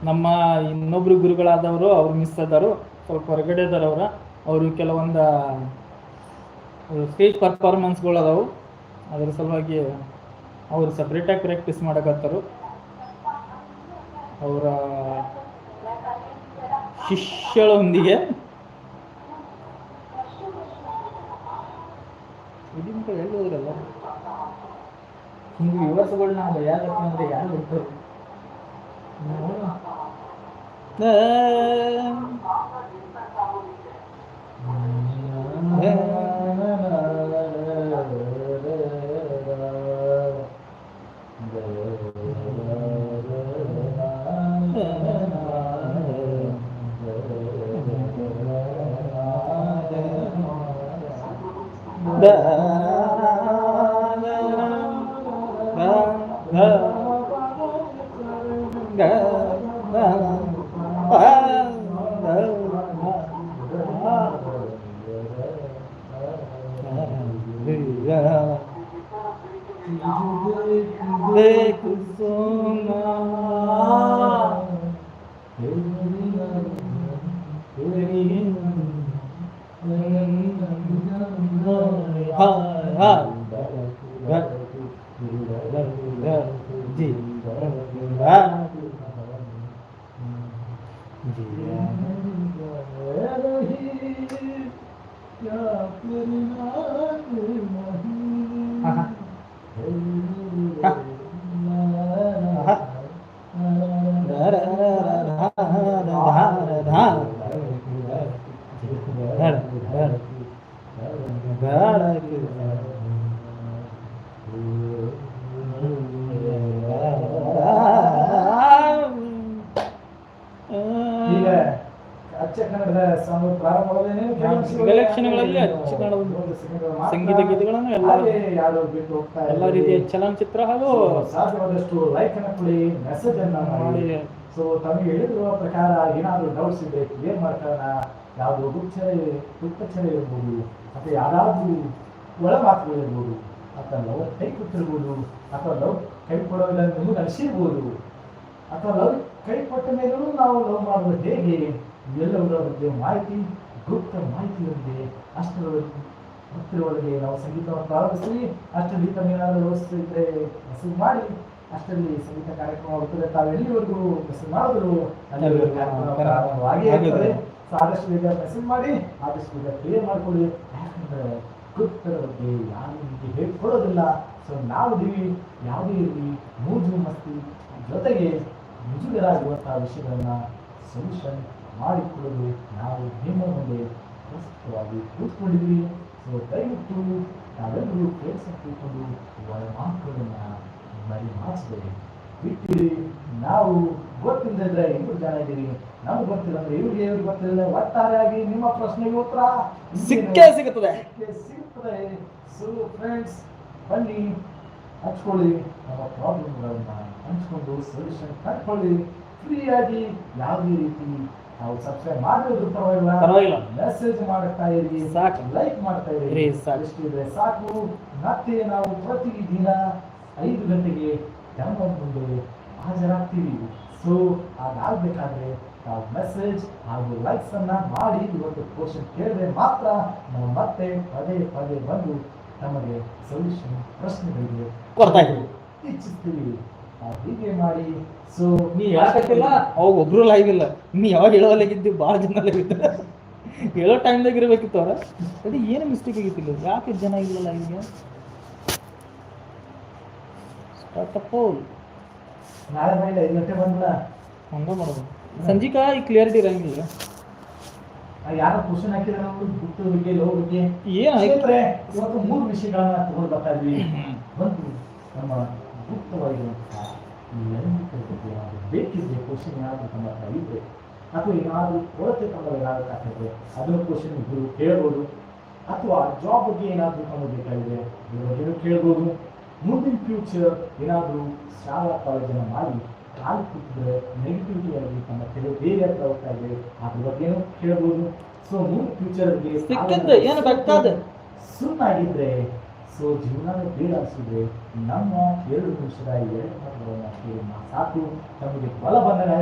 ನಮ್ಮ ಇನ್ನೊಬ್ರು ಗುರುಗಳಾದವರು ಅವ್ರು ಮಿಸ್ ಆದರು, ಸ್ವಲ್ಪ ಹೊರಗಡೆ ಇದ್ದಾರೆ ಅವರು ಕೆಲವೊಂದು ಸ್ಟೇಜ್ ಪರ್ಫಾರ್ಮೆನ್ಸ್ಗಳು ಅದಾವು, ಅದ್ರ ಸಲುವಾಗಿ ಅವರು ಸಪ್ರೇಟಾಗಿ ಪ್ರಾಕ್ಟೀಸ್ ಮಾಡಕತ್ತಾರು. ಅವರ ಶಿಷ್ಯಳೊಂದಿಗೆ ಎಲ್ಲಿ ಹೋದ್ರಲ್ಲ ಹಿಂಗೆ ವಿವರ್ಸ್ಗಳನ್ನ ಯಾರಪ್ಪ ಅಂದ್ರೆ ಯಾರು ಬಿಡ್ತಾರೆ. ವಿಲಕ್ಷಣಗಳಲ್ಲಿ ಅಚ್ಚ ಕನ್ನಡದ ಸಂಗೀತ ಗೀತೆಗಳನ್ನು ಎಲ್ಲ ರೀತಿಯ ಚಲನಚಿತ್ರ ಹಾಗೂ ಸಾಧ್ಯವಾದಷ್ಟು ಲೈಕ್ ಅನ್ನು ಕೊಡಿ, ಮೆಸೇಜ್ ಅನ್ನ ಮಾಡಿ. ಸೊ ತಮಗೆ ಹೇಳಿರುವ ಪ್ರಕಾರ ಏನಾದರೂ ಡೌಟ್ಸ್ ಇದ್ರೆ ಕ್ಲಿಯರ್ ಮಾಡ್ಕೊಳ್ಳೋಣ. ಯಾವುದು ಗುಪ್ತಚರ ಇರ್ಬೋದು, ಅಥವಾ ಯಾರಾದ್ರೂ ಒಳ ಮಾತುಗಳಿರ್ಬೋದು, ಅಥವಾ ಲವ್ ಕೈ ಕೊಟ್ಟಿರ್ಬೋದು, ಅಥವಾ ಲವ್ ಕೈ ಕೊಡೋದಿಲ್ಲ ನಿಮಗೆ ಅನಿಸಿರ್ಬೋದು, ಅಥವಾ ಲವ್ ಕೈ ಕೊಟ್ಟ ಮೇಲೂ ನಾವು ಲವ್ ಮಾಡೋದು ಹೇಗೆ, ಇವೆಲ್ಲವರ ಬಗ್ಗೆ ಮಾಹಿತಿ, ಗುಪ್ತ ಮಾಹಿತಿಯೊಂದಿಗೆ ಅಷ್ಟರೊಳಗೆ ನಾವು ಸಂಗೀತವನ್ನು ಪ್ರಾರಂಭಿಸ್ತೀವಿ. ಅಷ್ಟರಲ್ಲಿ ತಮ್ಮೇನಾದರೂ ವ್ಯವಸ್ಥೆ ಇದ್ದರೆ ಮೆಸೇಜ್ ಮಾಡಿ, ಅಷ್ಟರಲ್ಲಿ ಸಂಗೀತ ಕಾರ್ಯಕ್ರಮ ಆಗುತ್ತದೆ. ತಾವೆಲ್ಲಿವರೆಗೂ ಮೆಸೇಜ್ ಮಾಡಿದ್ರು ಅಲ್ಲಿವರೆಗೂ ಪ್ರಾರಂಭವಾಗೇ ಇರ್ತದೆ. ಸೊ ಆದಷ್ಟು ಬೇಗ ಮೆಸೇಜ್ ಮಾಡಿ, ಆದಷ್ಟು ಬೇಗ ಕ್ಲಿಯರ್ ಮಾಡಿಕೊಳ್ಳಿ. ಯಾಕಂದ್ರೆ ಗುಪ್ತರ ಬಗ್ಗೆ ಯಾರು ನಿಮಗೆ ಹೇಳ್ಕೊಡೋದಿಲ್ಲ. ಸೊ ನಾವು ಯಾವುದೇ ಇರಲಿ ಮೂಜು ಮಸ್ತಿ ಜೊತೆಗೆ ಮುಜುಗರಾಗುವಂತಹ ವಿಷಯಗಳನ್ನ ಸೊಲ್ಯೂಷನ್ ಮಾಡಿಕೊಳ್ಳಲು ನಾವು ನಿಮ್ಮ ಮುಂದೆ ಪ್ರಸ್ತುತವಾಗಿ ಕೂತ್ಕೊಂಡಿದ್ವಿ. ಸೊ ದಯವಿಟ್ಟು ನಾವೆಲ್ಲರೂ ಕೆಲಸ ಕೂತ್ಕೊಂಡು ಮಾತುಗಳನ್ನ ಮರಿ ಮಾಡಿಸಿದೆ ಬಿಟ್ಟಿರಿ. ನಾವು ಗೊತ್ತಿಲ್ಲದಿದ್ರೆ ಇಬ್ಬರು ಜನ ಇದ್ದೀರಿ, ನಮ್ಗೆ ಗೊತ್ತಿಲ್ಲ ಅಂದ್ರೆ ಇವ್ರಿಗೆ ಗೊತ್ತಿಲ್ಲ. ಒಟ್ಟಾರೆಯಾಗಿ ನಿಮ್ಮ ಪ್ರಶ್ನೆಗೆ ಉತ್ತರ ಸಿಗುತ್ತದೆ. ಸೊ ಫ್ರೆಂಡ್ಸ್, ಬನ್ನಿ ಹಂಚ್ಕೊಳ್ಳಿ, ನಮ್ಮ ಪ್ರಾಬ್ಲಮ್ಗಳನ್ನ ಹಂಚ್ಕೊಂಡು ಸೊಲ್ಯೂಷನ್ ಕಂಡುಕೊಳ್ಳಿ ಫ್ರೀಯಾಗಿ. ಯಾವುದೇ ರೀತಿ ನಾವು ಸಬ್ಸ್ಕ್ರೈಬ್ ಮಾಡಿದ್ರು ಪರವಾಗಿಲ್ಲ, ಮೆಸೇಜ್ ಮಾಡ್ತಾ ಇರಿ, ಸಾಕು, ಲೈಕ್ ಮಾಡ್ತಾ ಇರಿ, ಇಷ್ಟಿದ್ರೆ ಸಾಕು. ಮತ್ತೆ ನಾವು ಪ್ರತಿ ದಿನ 5 ಗಂಟೆಗೆ ಕ್ಯಾಮ್ರಾ ಮುಂದೆ ಹಾಜರಾಗ್ತೀವಿ. ಸೊ ಅದಾಗಬೇಕಾದ್ರೆ ನಾವು ಮೆಸೇಜ್ ಹಾಗೂ ಲೈಕ್ಸ್ ಅನ್ನ ಮಾಡಿ. ಇವತ್ತು ಕ್ವಶನ್ ಕೇಳಿದ್ರೆ ಮಾತ್ರ ನಾವು ಮತ್ತೆ ಪದೇ ಪದೇ ಬಂದು ನಮಗೆ ಸೊಲ್ಯೂಷನ್ ಪ್ರಶ್ನೆಗಳಿಗೆ ಕೊಡ್ತಾ ಇದ್ದೀವಿ, ಇಚ್ಛಿಸ್ತೀವಿ. ಹೀಗೆ ಮಾಡಿ. ಸೊ ನೀ ಹೇಳಕ್ಕಿಲ್ಲ, ಅವಾಗ ಒಬ್ರು ಲೈವ್ ಇಲ್ಲ, ನೀ ಯಾವಾಗ ಹೇಳೋವಾಗಿದ್ದು ಭಾಳ ಜನ ಲೈವ್ ಇದ್ದ, ಹೇಳೋ ಟೈಮ್ದಾಗ ಇರಬೇಕಿತ್ತು. ಅವ್ರ ಅದು ಏನು ಮಿಸ್ಟೇಕ್ ಆಗಿತ್ತಿಲ್ಲ, ಯಾಕೆ ಜನ ಇಲ್ಲ ಲೈವ್ಗೆ? ನಾಳೆ ಮೇಲೆ 5 ಗಂಟೆ ಬಂದ್ಬಿಡ, ಹಂಗ ಮಾಡೋದು. ಸಂಜಿಕಾ ಈ ಕ್ಲಿಯರಿಟಿ ಇರಂಗಿಲ್ಲ. ಯಾರೋ ಕ್ವಶನ್ ಹಾಕಿದ್ರೆ ನಾವು ಗುಪ್ತ ಬಗ್ಗೆ ಲೋ ಬಗ್ಗೆ ಏನಾಯ್ತಾರೆ. ಇವತ್ತು 3 ವಿಷಯಗಳನ್ನ ತಗೊಂಡು ಬರ್ತಾ ಇದ್ವಿ. ಒಂದು ನಮ್ಮ ಗುಪ್ತವಾಗಿರುವಂತಹ ಲೈಂಗಿಕ ಬಗ್ಗೆ ಏನಾದರೂ ಬೇಕಿದ್ರೆ ಕ್ವಶನ್ ಏನಾದರೂ ತಮ್ಮ ಹತ್ರ ಇದ್ರೆ, ಅಥವಾ ಏನಾದರೂ ಕೊರತೆ ತಮ್ಮ ಏನಾದರೂ ಆಗ್ತದೆ ಅದನ್ನು ಕ್ವಶನ್ ಇದ್ರು ಕೇಳ್ಬೋದು. ಅಥವಾ ಜಾಬ್ ಬಗ್ಗೆ ಏನಾದರೂ ತಮಗೆ ಬೇಕಾಗಿದೆ ಇದ್ರ ಬಗ್ಗೆನೂ ಕೇಳ್ಬೋದು. ಮುಂದಿನ ಫ್ಯೂಚರ್ ಏನಾದರೂ ಶಾಲಾ ಕಾಲೇಜನ್ನು ಮಾಡಿ ಕಾಲು ಕೂತಿದ್ರೆ ನೆಗೆಟಿವಿಟಿ ಆಗಿ ತಮ್ಮ ಕೆಲವು ಬೇರೆ ಹತ್ರ ಹೋಗ್ತಾ ಇದೆ, ಅದ್ರ ಬಗ್ಗೆನೂ ಕೇಳ್ಬೋದು. ಸೊ ಮುಂದಿನ ಫ್ಯೂಚರ್ಗೆ ಸುಮ್ಮನಾಗಿದ್ರೆ, ಸೊ ಜೀವನನೇ ಬೇಡ ಅನಿಸಿದ್ರೆ ನಮ್ಮ 2 ನಿಮಿಷದ 2 ಮಾತುಗಳನ್ನ ಕೇಳಿ ಸಾಕು, ನಮಗೆ ಬಲ ಬಂದಾಗ